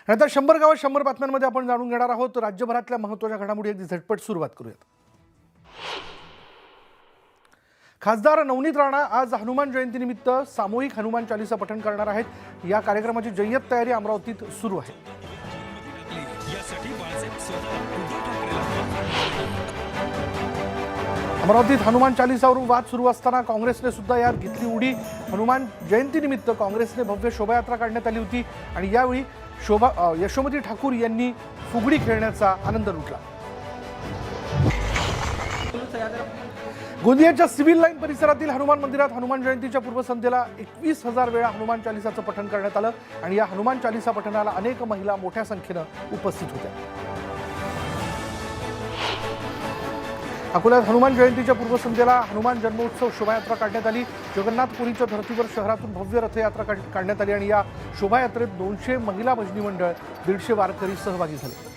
आता 100 गावात 100 बातम्यांमध्ये आपण जाणून घेणार आहोत राज्यभरातल्या महत्त्वाच्या घडामोडी. अगदी झटपट सुरुवात करूयात. खासदार नवनीत राणा आज हनुमान जयंतीनिमित्त सामूहिक हनुमान चालीसा पठण करणार आहेत. या कार्यक्रमाची जय्यत तयारी अमरावतीत सुरू आहे. अमरावतीत हनुमान चालीसावरून वाद सुरू असताना काँग्रेसने सुद्धा यात घेतली उडी. हनुमान जयंतीनिमित्त काँग्रेसने भव्य शोभायात्रा काढण्यात आली होती आणि यावेळी यशोमती ठाकूर यांनी फुगडी खेळण्याचा आनंद लुटला. गोंदियाच्या सिव्हिल लाईन परिसरातील हनुमान मंदिरात हनुमान जयंतीच्या पूर्वसंध्येला 21,000 वेळा हनुमान चालीसाचं पठण करण्यात आलं आणि या हनुमान चालीसा पठणाला अनेक महिला मोठ्या संख्येनं उपस्थित होत्या. अकोल्यात हनुमान जयंतीच्या पूर्वसंध्येला हनुमान जन्मोत्सव शोभायात्रा काढण्यात आली. जगन्नाथपुरीच्या धर्तीवर शहरातून भव्य रथयात्रा काढण्यात आली आणि या शोभायात्रेत 200 महिला भजनी मंडळ, 150 वारकरी सहभागी झाले.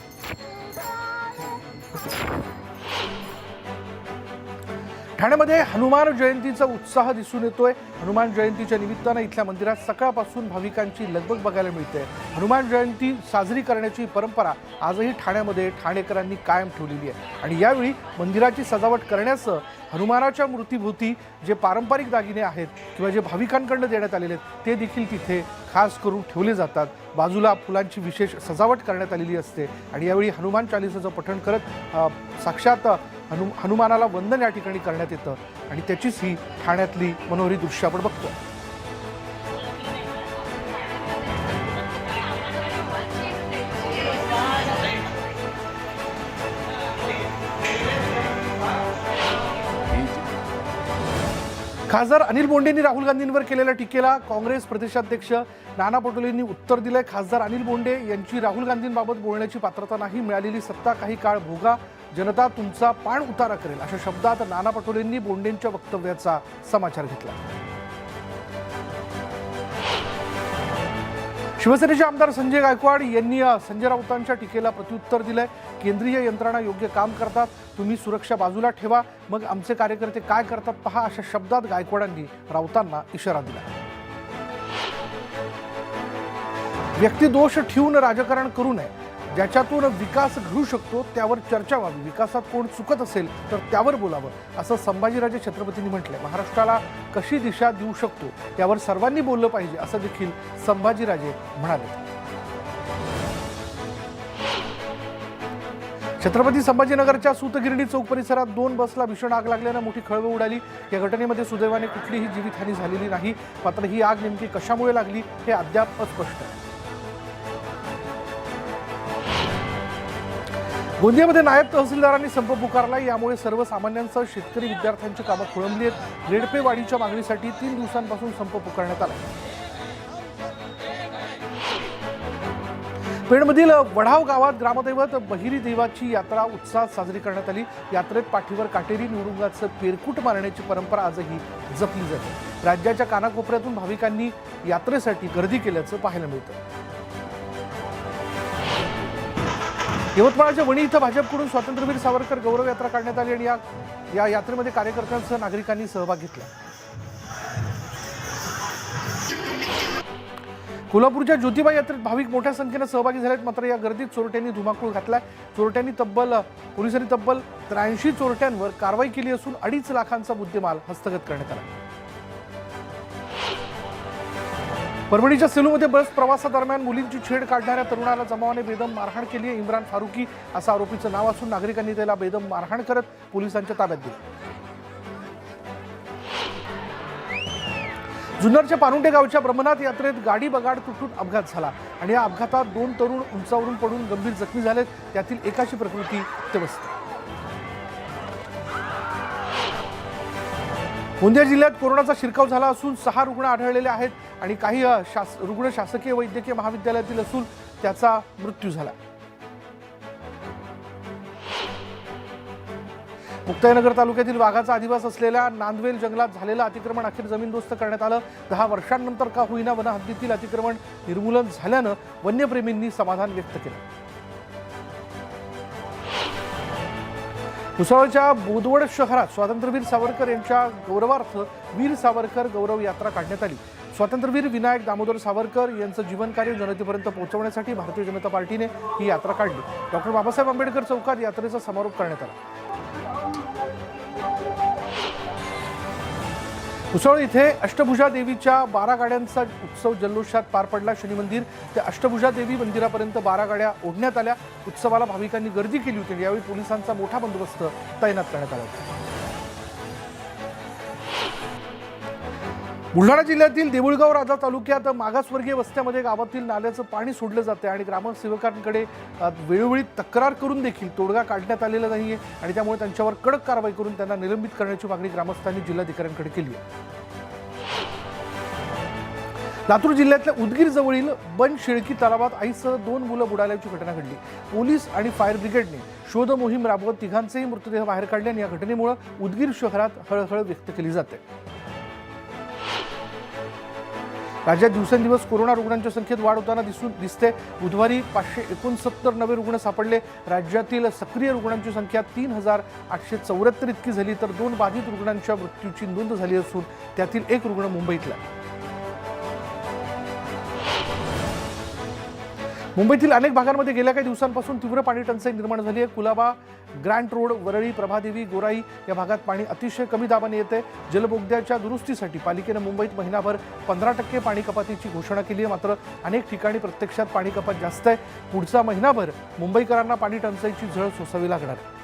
ठाण्यामध्ये हनुमान जयंतीचा उत्साह दिसून येतोय. हनुमान जयंतीच्या निमित्तानं इथल्या मंदिरात सकाळपासून भाविकांची लगबग बघायला मिळते. हनुमान जयंती साजरी करण्याची परंपरा आजही ठाण्यामध्ये ठाणेकरांनी कायम ठेवलेली आहे आणि यावेळी मंदिराची सजावट करण्याचं हनुमानाच्या मूर्तीभोवती जे पारंपरिक दागिने आहेत किंवा जे भाविकांकडून देण्यात आलेले आहेत ते देखील तिथे खास करून ठेवले जातात. बाजूला फुलांची विशेष सजावट करण्यात आलेली असते आणि यावेळी हनुमान चालीसाचं पठण करत साक्षात हनुमानाला वंदन या ठिकाणी करण्यात येतं आणि त्याचीच ही ठाण्यातली मनोहरी दृश्य आपण बघतो. खासदार अनिल बोंडेंनी राहुल गांधींवर केलेल्या टीकेला काँग्रेस प्रदेशाध्यक्ष नाना पटोलेंनी उत्तर दिलंय. खासदार अनिल बोंडे यांची राहुल गांधींबाबत बोलण्याची पात्रता नाही, मिळालेली सत्ता काही काळ भोगा, जनता तुमचा पाण उतारा करेल अशा शब्दात नाना पटोलेंनी बोंडेंच्या वक्तव्याचा समाचार घेतला. शिवसेनेचे आमदार संजय गायकवाड यांनी संजय राऊतांच्या टीकेला प्रत्युत्तर दिलंय. केंद्रीय यंत्रणा योग्य काम करतात, तुम्ही सुरक्षा बाजूला ठेवा, मग आमचे कार्यकर्ते काय करतात पहा अशा शब्दात गायकवाडांनी राऊतांना इशारा दिला. व्यक्तिदोष ठेवून राजकारण करू नये, ज्याच्यातून विकास घडू शकतो त्यावर चर्चा व्हावी, विकासात कोण चुकत असेल तर त्यावर बोलावं असं संभाजीराजे छत्रपतींनी म्हटलंय. महाराष्ट्राला कशी दिशा देऊ शकतो त्यावर सर्वांनी बोललं पाहिजे असं देखील संभाजीराजे म्हणाले. छत्रपती संभाजीनगरच्या सूतगिरणी चौक परिसरात 2 बसला भीषण आग लागल्यानं मोठी खळबळ उडाली. या घटनेमध्ये सुदैवाने कुठलीही जीवितहानी झालेली नाही, मात्र ही आग नेमकी कशामुळे लागली हे अद्याप अस्पष्ट आहे. गोंदियामध्ये नायब तहसीलदारांनी संप पुकारला. यामुळे सर्वसामान्यांसह शेतकरी, विद्यार्थ्यांची कामं खोळंबली आहेत. रेडपे वाढीच्या मागणीसाठी 3 दिवसांपासून संप पुकारण्यात आला. पेणमधील वढाव गावात ग्रामदैवत बहिरी देवाची यात्रा उत्साहात साजरी करण्यात आली. यात्रेत पाठीवर काटेरी निवडुंगाचं पेरकूट मारण्याची परंपरा आजही जपली जाते. राज्याच्या कानाकोपऱ्यातून भाविकांनी यात्रेसाठी गर्दी केल्याचं पाहायला मिळतं. यवतमाळच्या वणी इथं भाजपकडून स्वातंत्र्यवीर सावरकर गौरव यात्रा काढण्यात आली आणि या यात्रेमध्ये कार्यकर्त्यांसह नागरिकांनी सहभाग घेतला. कोल्हापूरच्या ज्योतिबा यात्रेत भाविक मोठ्या संख्येनं सहभागी झालेत, मात्र या गर्दीत चोरट्यांनी धुमाकूळ घातलाय. पोलिसांनी तब्बल 83 चोरट्यांवर कारवाई केली असून 2.5 लाखांचा मुद्देमाल हस्तगत करण्यात आला. परभणीच्या सेलूमध्ये बस प्रवासादरम्यान मुलींची छेड काढणाऱ्या तरुणाला जमावाने बेदम मारहाण केली आहे. इम्रान फारुकी असं आरोपीचं नाव असून नागरिकांनी त्याला बेदम मारहाण करत पोलिसांच्या ताब्यात दिलं. जुन्नरच्या पारुंडे गावच्या ब्रह्मनाथ यात्रेत गाडी बगाड तुटून अपघात झाला आणि या अपघातात 2 तरुण उंचावरून पडून गंभीर जखमी झालेत. त्यातील एकाची प्रकृती व्यवस्थित. गोंदिया जिल्ह्यात कोरोनाचा शिरकाव झाला असून 6 रुग्ण आढळलेले आहेत आणि काही रुग्ण शासकीय वैद्यकीय महाविद्यालयातील असून त्याचा मृत्यू झाला. मुक्ताईनगर तालुक्यातील वाघाचा अधिवास असलेल्या नांदवेल जंगलात झालेलं अतिक्रमण अखेर जमीनदोस्त करण्यात आलं. 10 वर्षांनंतर का होईना वनहद्दीतील अतिक्रमण निर्मूलन झाल्यानं वन्यप्रेमींनी समाधान व्यक्त केलं. भुसावळच्या बोदवड शहरात स्वातंत्र्यवीर सावरकर यांच्या गौरवार्थ वीर सावरकर गौरव यात्रा काढण्यात आली. स्वातंत्र्यवीर विनायक दामोदर सावरकर यांचं जीवनकार्य जनतेपर्यंत पोहोचवण्यासाठी भारतीय जनता पार्टीने ही यात्रा काढली। डॉक्टर बाबासाहेब आंबेडकर चौकात यात्रेचा समारोप करण्यात आला। पुसळ इथे अष्टभुजा देवीच्या 12 गाड्यांचा उत्सव जल्लोषात पार पडला। शनी मंदिर ते अष्टभुजा देवी मंदिरापर्यंत 12 गाड्या ओढण्यात आल्या। उत्सवाला भाविकांनी गर्दी केली होती। यावेळी पोलिसांचा मोठा बंदोबस्त तैनात करण्यात आला होता। बुलढाणा जिल्ह्यातील देऊळगाव राजा तालुक्यात मागासवर्गीय वस्त्यामध्ये गावातील नाल्याचं पाणी सोडलं जाते आणि ग्रामसेवकांकडे वेळोवेळी तक्रार करून देखील तोडगा काढण्यात आलेला नाहीये आणि त्यामुळे त्यांच्यावर कडक कारवाई करून त्यांना निलंबित करण्याची मागणी ग्रामस्थांनी जिल्हाधिकाऱ्यांकडे केली आहे। लातूर जिल्ह्यातल्या उदगीर जवळील बनशेळकी तलावात आईसह 2 मुलं बुडाल्याची घटना घडली। पोलीस आणि फायर ब्रिगेडने शोध मोहीम राबवत तिघांचेही मृतदेह बाहेर काढले आणि या घटनेमुळे उदगीर शहरात हळहळ व्यक्त केली जाते। राज्यात दिवसेंदिवस कोरोना रुग्णांच्या संख्येत वाढ होताना दिसते। बुधवारी 569 नवे रुग्ण सापडले। राज्यातील सक्रिय रुग्णांची संख्या 3874 इतकी झाली तर 2 बाधित रुग्णांच्या मृत्यूची नोंद झाली असून त्यातील 1 रुग्ण मुंबईतला। मुंबईतील अनेक भागांमध्ये गेल्या काही दिवसांपासून तीव्र पाणी टंचाई निर्माण झाली आहे। कुलाबा, ग्रँट रोड, वरळी, प्रभादेवी, गोराई या भागात पाणी अतिशय कमी दाबाने येते। जलबोगद्याच्या दुरुस्तीसाठी पालिकेने मुंबईत महिनाभर 15% पाणी कपातीची घोषणा केली आहे। मात्र अनेक ठिकाणी प्रत्यक्षात पाणी कपात जास्त आहे। पुढचा महिनाभर मुंबईकरांना पाणी टंचाईची झळ सोसावी लागणार आहे।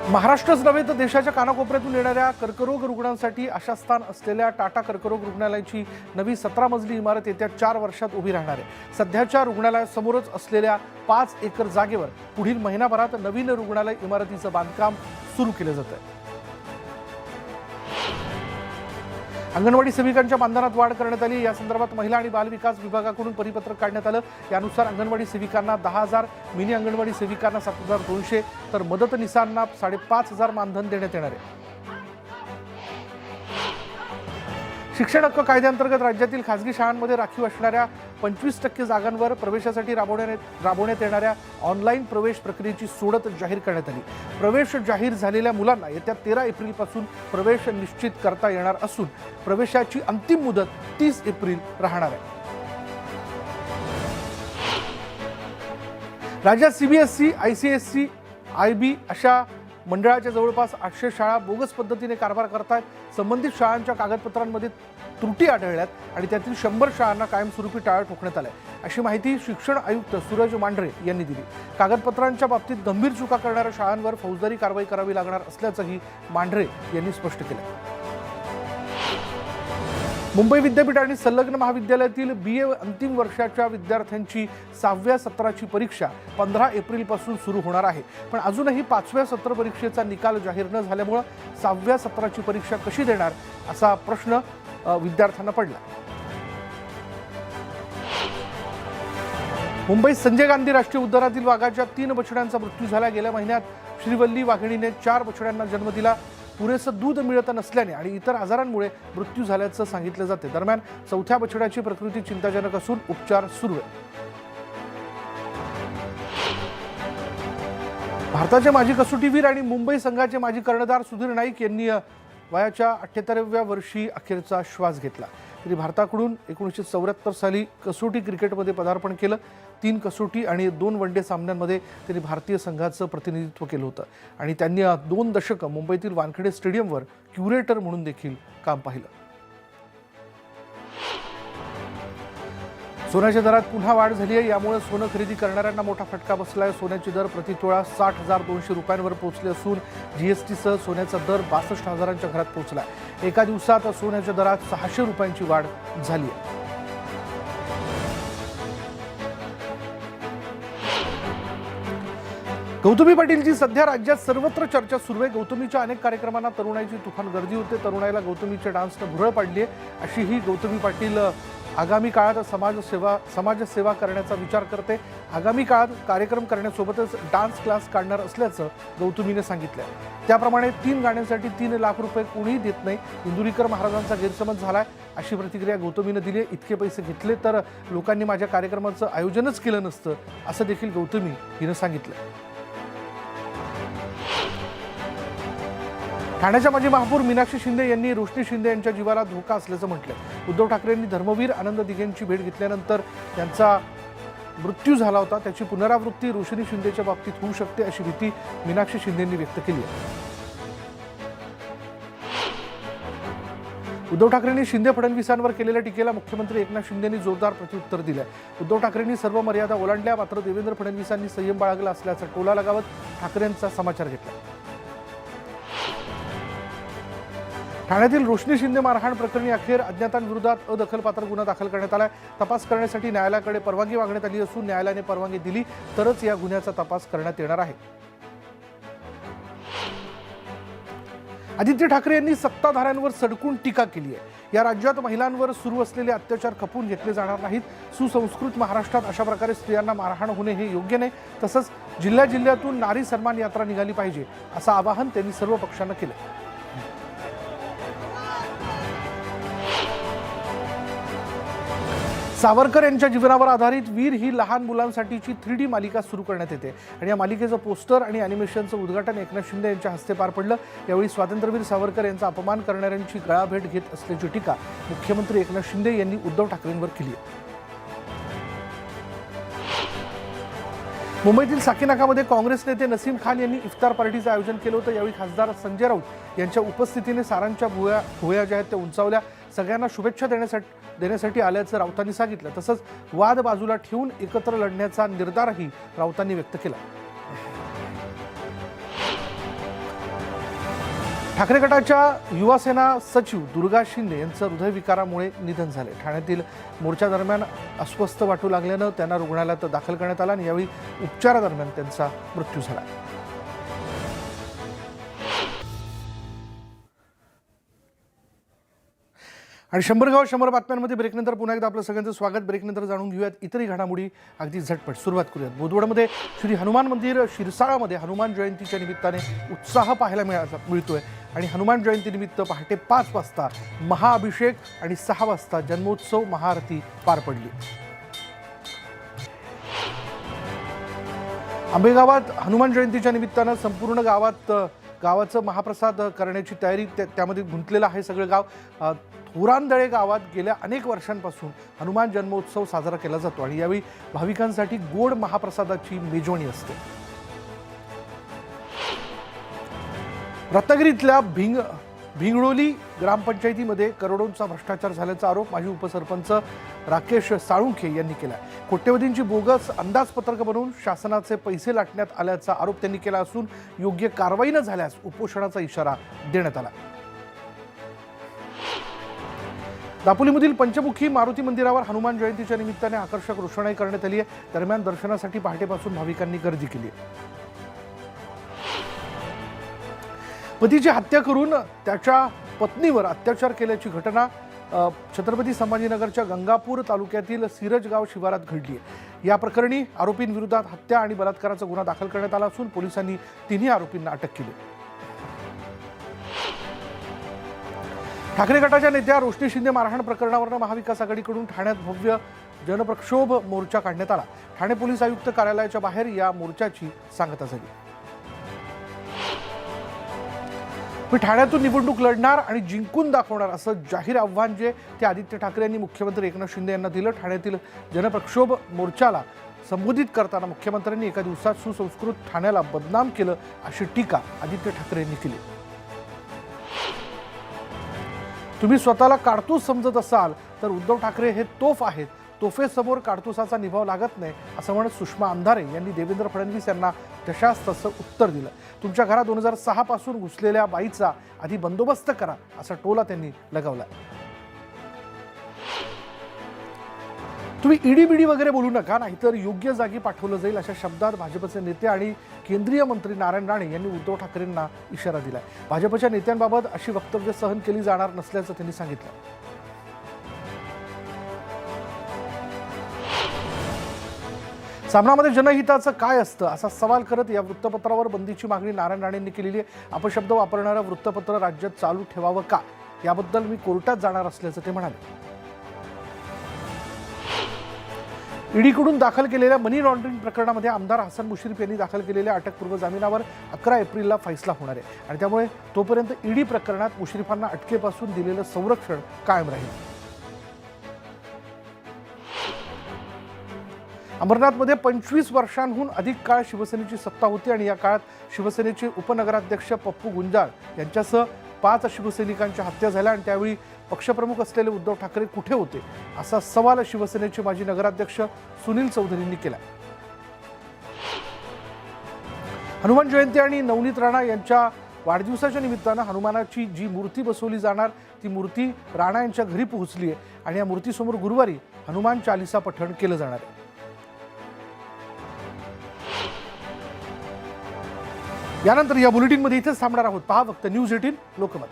महाराष्ट्रच नव्हे तर देशाच्या कानाकोपऱ्यातून येणाऱ्या कर्करोग रुग्णांसाठी आशास्थान असलेल्या टाटा कर्करोग रुग्णालयाची नवी 17 मजली इमारत येत्या 4 वर्षात उभी राहणार आहे। सध्याच्या रुग्णालयासमोरच असलेल्या 5 एकर जागेवर पुढील महिनाभरात नवीन रुग्णालय इमारतीचं बांधकाम सुरू केलं जात आहे। अंगणवाडी सेविकांच्या मानधनात वाढ करण्यात आली। या संदर्भात महिला आणि बाल विकास विभागाकडून परिपत्रक काढण्यात आलं। यानुसार अंगणवाडी सेविकांना 10,000, मिनी अंगणवाडी सेविकांना 7,200 तर मदतनीसांना 5,500 मानधन देण्यात येणार आहे। शिक्षण हक्क कायद्याअंतर्गत राज्यातील खासगी शाळांमध्ये राखीव असणाऱ्या 25% जागांवर प्रवेशासाठी राबवण्यात येणाऱ्या ऑनलाईन प्रवेश प्रक्रियेची सोडत जाहीर करण्यात आली। प्रवेश जाहीर झालेल्या मुलांना येत्या 13 एप्रिलपासून प्रवेश निश्चित करता येणार असून प्रवेशाची अंतिम मुदत 30 एप्रिल राहणार आहे। राज्यात सीबीएसई, ICSE, IB अशा मंडळाच्या जवळपास 800 शाळा बोगस पद्धतीने कारभार करतायत। संबंधित शाळांच्या कागदपत्रांमध्ये त्रुटी आढळल्यात आणि त्यातील 100 शाळांना कायमस्वरूपी टाळं ठोकण्यात आलंय, अशी माहिती शिक्षण आयुक्त सूरज मांढरे यांनी दिली। कागदपत्रांच्या बाबतीत गंभीर चुका करणाऱ्या शाळांवर फौजदारी कारवाई करावी लागणार असल्याचंही मांढरे यांनी स्पष्ट केलं। मुंबई विद्यापीठ आणि संलग्न महाविद्यालयातील BA अंतिम वर्षाच्या विद्यार्थ्यांची 6व्या सत्राची परीक्षा 15 एप्रिलपासून सुरू होणार आहे। पण अजूनही 5व्या सत्र परीक्षेचा निकाल जाहीर न झाल्यामुळे 6व्या सत्राची परीक्षा कशी देणार असा प्रश्न विद्यार्थ्यांना पडला। मुंबईत संजय गांधी राष्ट्रीय उद्यानातील वाघाच्या 3 बछड्यांचा मृत्यू झाला। गेल्या महिन्यात श्रीवल्ली वाघिणीने 4 बछड्यांना जन्म दिला। पुरेसं दूध मिळत नसल्याने आणि इतर आजारांमुळे मृत्यू झाल्याचं सांगितलं जाते। दरम्यान 4थ्या बछड्याची प्रकृती चिंताजनक असून उपचार सुरू आहे। भारताचे माजी कसोटीवीर आणि मुंबई संघाचे माजी कर्णधार सुधीर नाईक यांनी वयाच्या 78व्या वर्षी अखेरचा श्वास घेतला। तरी भारताकडून 1974 साली कसोटी क्रिकेटमध्ये पदार्पण केलं। 3 कसोटी आणि 2 वनडे सामन्यांमध्ये त्यांनी भारतीय संघाचं प्रतिनिधित्व केलं होतं आणि त्यांनी 2 दशकं मुंबईतील वानखेडे स्टेडियमवर क्युरेटर म्हणून देखील काम पाहिलं। सोन्याच्या दरात पुन्हा वाढ झाली आहे। यामुळे सोनं खरेदी करणाऱ्यांना मोठा फटका बसला आहे। सोन्याची दर प्रतितोळा 60,200 रुपयांवर पोहोचले असून जीएसटीसह सोन्याचा दर 62,000च्या घरात पोहोचला आहे। एका दिवसात सोन्याच्या दरात 600 रुपयांची वाढ झाली आहे। गौतमी पाटीलची सध्या राज्यात सर्वत्र चर्चा सुरू आहे। गौतमीच्या अनेक कार्यक्रमांना तरुणाईची तुफान गर्दी होते। तरुणाईला गौतमीच्या डान्सनं भुरळ पाडली आहे, अशी ही गौतमी पाटील आगामी काळात समाजसेवा करण्याचा विचार करते। आगामी काळात कार्यक्रम करण्यासोबतच डान्स क्लास काढणार असल्याचं गौतमीने सांगितलं। त्याप्रमाणे 3 गाण्यांसाठी 3 लाख रुपये कोणीही देत नाही। इंदुरीकर महाराजांचा गैरसमज झालाय, अशी प्रतिक्रिया गौतमीने दिली। इतके पैसे घेतले तर लोकांनी माझ्या कार्यक्रमाचं आयोजनच केलं नसतं, असं देखील गौतमी हिनं सांगितलं। ठाण्याच्या माजी महापौर मीनाक्षी शिंदे यांनी रोशनी शिंदे यांच्या जीवाला धोका असल्याचं म्हटलंय। उद्धव ठाकरेंनी धर्मवीर आनंद दिघेंची भेट घेतल्यानंतर त्यांचा मृत्यू झाला होता, त्याची पुनरावृत्ती रोशनी शिंदेच्या बाबतीत होऊ शकते अशी भीती मीनाक्षी शिंदेंनी व्यक्त केली आहे। उद्धव ठाकरेंनी शिंदे फडणवीसांवर केलेल्या टीकेला मुख्यमंत्री एकनाथ शिंदेंनी जोरदार प्रत्युत्तर दिलंय। उद्धव ठाकरेंनी सर्व मर्यादा ओलांडल्या, मात्र देवेंद्र फडणवीसांनी संयम बाळगला असल्याचा टोला लगावत ठाकरेंचा समाचार घेतला। ठाण्यातील रोशनी शिंदे मारहाण प्रकरणी अखेर अज्ञातांविरोधात अदखलपात्र गुन्हा दाखल करण्यात आलाय। तपास करण्यासाठी न्यायालयाकडे परवानगी मागण्यात आली असून न्यायालयाने परवानगी दिली तरच या गुन्ह्याचा तपास करण्यात येणार आहे। आदित्य ठाकरे यांनी सत्ताधाऱ्यांवर सडकून टीका केली आहे। या राज्यात महिलांवर सुरू असलेले अत्याचार खपून घेतले जाणार नाहीत। सुसंस्कृत महाराष्ट्रात अशा प्रकारे स्त्रियांना मारहाण होणे हे योग्य नाही। तसंच जिल्ह्यातून नारी सन्मान यात्रा निघाली पाहिजे असं आवाहन त्यांनी सर्व पक्षांना केलं। सावरकर यांच्या जीवनावर आधारित वीर ही लहान मुलांसाठीची 3D मालिका सुरू करण्यात येते आणि या मालिकेचं पोस्टर आणि अॅनिमेशनचं उद्घाटन एकनाथ शिंदे यांच्या हस्ते पार पडलं। यावेळी स्वातंत्र्यवीर सावरकर यांचा अपमान करणाऱ्यांची गळाभेट घेत असल्याची टीका मुख्यमंत्री एकनाथ शिंदे यांनी उद्धव ठाकरेंवर केली आहे। मुंबईतील साकीनाकामध्ये काँग्रेस नेते नसीम खान यांनी इफ्तार पार्टीचं आयोजन केलं होतं। यावेळी खासदार संजय राऊत यांच्या उपस्थितीने सारांच्या भुवया ज्या आहेत त्या उंचावल्या। सगळ्यांना शुभेच्छा देण्यासाठी आल्याचं राऊतांनी सांगितलं। तसंच वाद बाजूला ठेवून एकत्र लढण्याचा निर्धारही राऊतांनी व्यक्त केला। ठाकरे गटाच्या युवासेना सचिव दुर्गा शिंदे यांचं हृदयविकारामुळे निधन झाले। ठाण्यातील मोर्चादरम्यान अस्वस्थ वाटू लागल्यानं त्यांना रुग्णालयात दाखल करण्यात आलं आणि यावेळी उपचारादरम्यान त्यांचा मृत्यू झाला। आणि 100 गाव 100 बातम्यांमध्ये ब्रेकनंतर पुन्हा एकदा आपलं सगळ्यांचं स्वागत। ब्रेकनंतर जाणून घेऊयात इतरही घडामोडी अगदी झटपट। सुरुवात करूयात बोदवडमध्ये श्री हनुमान मंदिर शिरसाळामध्ये हनुमान जयंतीच्या निमित्ताने उत्साह पाहायला मिळतोय आणि हनुमान जयंतीनिमित्त पहाटे 5 वाजता महाअभिषेक आणि 6 वाजता जन्मोत्सव महाआरती पार पडली। आंबेगावात हनुमान जयंतीच्या निमित्तानं संपूर्ण गावाचं महाप्रसाद करण्याची तयारी त्यामध्ये गुंतलेलं आहे सगळं गाव। थोरांदळे गावात गेल्या अनेक वर्षांपासून हनुमान जन्मोत्सव साजरा केला जातो आणि यावेळी भाविकांसाठी गोड महाप्रसादाची मेजवानी असते। रत्नागिरीतल्या भिंगडोली ग्रामपंचायतीमध्ये करोडोंचा भ्रष्टाचार झाल्याचा आरोप माजी उपसरपंच राकेश साळुंखे यांनी केला। कोट्यवधींची बोगस अंदाजपत्रक बनवून शासनाचे पैसे लाटण्यात आल्याचा आरोप त्यांनी केला असून योग्य कारवाई न झाल्यास उपोषणाचा इशारा देण्यात आला। दापोलीमधील पंचमुखी मारुती मंदिरावर हनुमान जयंतीच्या निमित्ताने आकर्षक रोषणाई करण्यात आली आहे। दरम्यान दर्शनासाठी पहाटेपासून भाविकांनी गर्दी केली आहे। पतीची हत्या करून त्याच्या पत्नीवर अत्याचार केल्याची घटना छत्रपती संभाजीनगरच्या गंगापूर तालुक्यातील सिरजगाव शिवारात घडली आहे। या प्रकरणी आरोपींविरोधात हत्या आणि बलात्काराचा गुन्हा दाखल करण्यात आला असून पोलिसांनी तिन्ही आरोपींना अटक केली। ठाकरे गटाच्या नेत्या रोशनी शिंदे मारहाण प्रकरणावरून महाविकास आघाडीकडून ठाण्यात भव्य जनप्रक्षोभ मोर्चा काढण्यात आला। ठाणे पोलीस आयुक्त कार्यालयाच्या बाहेर या मोर्चाची सांगता झाली। मी ठाण्यातून निवडणूक लढणार आणि जिंकून दाखवणार असं जाहीर आव्हान जे ते आदित्य ठाकरे यांनी मुख्यमंत्री एकनाथ शिंदे यांना दिलं। ठाण्यातील जनप्रक्षोभ मोर्चाला संबोधित करताना मुख्यमंत्र्यांनी एका दिवसात सुसंस्कृत ठाण्याला बदनाम केलं अशी टीका आदित्य ठाकरे यांनी केली। तुम्ही स्वतःला काडतूस समजत असाल तर उद्धव ठाकरे हे तोफ आहेत। तोफेसमोर काडतुसाचा निभाव लागत नाही असं म्हणत सुषमा अंधारे यांनी देवेंद्र फडणवीस यांना तशाच तसं उत्तर दिलं। तुमच्या घरात 2006 पासून घुसलेल्या बाईचा आधी बंदोबस्त करा असा टोला त्यांनी लगावला। तुम्ही ईडी वगैरे बोलू नका, नाहीतर योग्य जागी पाठवलं जाईल अशा शब्दात भाजपचे नेते आणि केंद्रीय मंत्री नारायण राणे यांनी उद्धव ठाकरेंना इशारा दिलाय। भाजपच्या नेत्यांबाबत अशी वक्तव्य सहन केली जाणार नसल्याचं त्यांनी सांगितलं। सामनामध्ये जनहिताचं काय असतं असा सवाल करत या वृत्तपत्रावर बंदीची मागणी नारायण राणेंनी केलेली आहे। अपशब्द वापरणारं वृत्तपत्र राज्यात चालू ठेवावं का याबद्दल मी कोर्टात जाणार असल्याचं ते म्हणाले। ईडीकडून दाखल केलेल्या मनी लॉन्ड्रिंग प्रकरणामध्ये आमदार हसन मुश्रीफ यांनी दाखल केलेल्या अटकपूर्व जामिनावर 11 एप्रिलला फैसला होणार आहे आणि त्यामुळे तोपर्यंत ईडी प्रकरणात मुश्रीफांना अटकेपासून दिलेलं संरक्षण कायम राहील. अमरनाथमध्ये 25 वर्षांहून अधिक काळ शिवसेनेची सत्ता होती आणि या काळात शिवसेनेचे उपनगराध्यक्ष पप्पू गुंजाळ यांच्यासह 5 शिवसैनिकांच्या हत्या झाल्या आणि त्यावेळी पक्षप्रमुख असलेले उद्धव ठाकरे कुठे होते असा सवाल शिवसेनेचे माजी नगराध्यक्ष सुनील चौधरींनी केला. हनुमान जयंती आणि नवनीत राणा यांच्या वाढदिवसाच्या निमित्तानं हनुमानाची जी मूर्ती बसवली जाणार ती मूर्ती राणा यांच्या घरी पोहोचली आहे आणि या मूर्तीसमोर गुरुवारी हनुमान चालिसा पठण केलं जाणार आहे. यानंतर या बुलेटिनमध्ये इथेच थांबणार आहोत. पहा फक्त न्यूज 18 लोकमत.